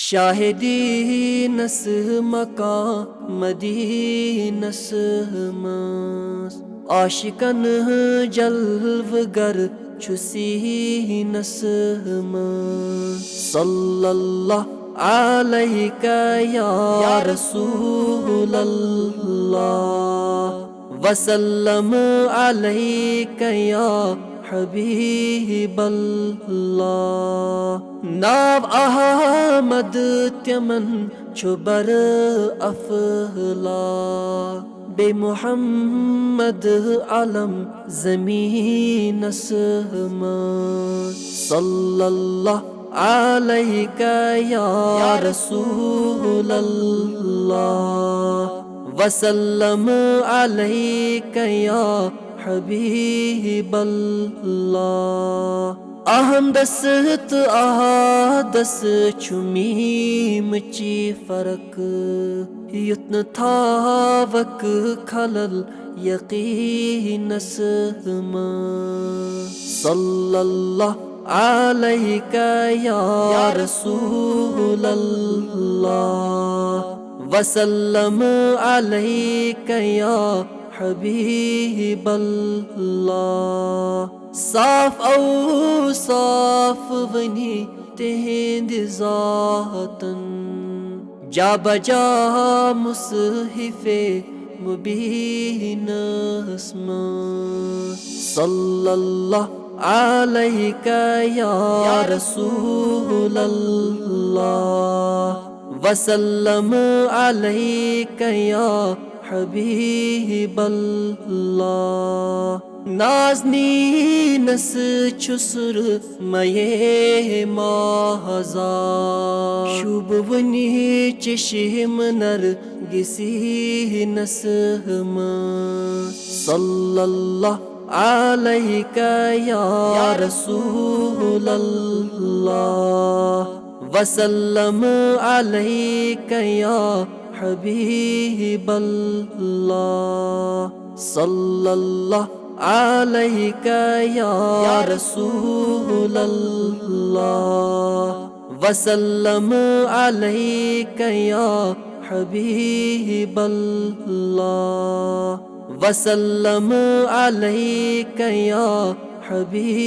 शाहिदीनस मका मदीनस मस आशिकन जल्वगर छुसीनस मस सल्लल्लाहु अलैका या रसूलल्लाह वसल्लम अलैका या हबीबल्लाह। नाव अहमद त्यमन छुबर अफला बे मुहम्मद अलम ज़मीनस सल्लल्लाहु अलैका या रसूलल्लाह वसल्लम अलैका या हबीबल्लाह। अहम दस्त आहदस छुमीम ची फरक युतन थावक खलल यकीनस सल्लल्लाहु अलैका या रसूलल्लाह वसल्लम अलैका या हबीबल्लाह। साफ औसाफ वनी तेंद ज़ातन जा बजा मुसहिफ़े मुबीन सल्लल्लाहु अलैका या रसूलल्लाह वसल्लम अलैका या हबीबल्लाह। नाज़नीनस छुसुर मये महज़ा शुभवनी चशिम नर गिसीनस सल्लल्लाहु अलैका या रसूलल्लाह वसल्लम अलैका या हबीबल्लाह। सल्लल्लाहु अलैका या रसूलल्लाह वसल्लम अलैका या हबीबल्लाह वसल्लम अलैका या हबीबल्लाह।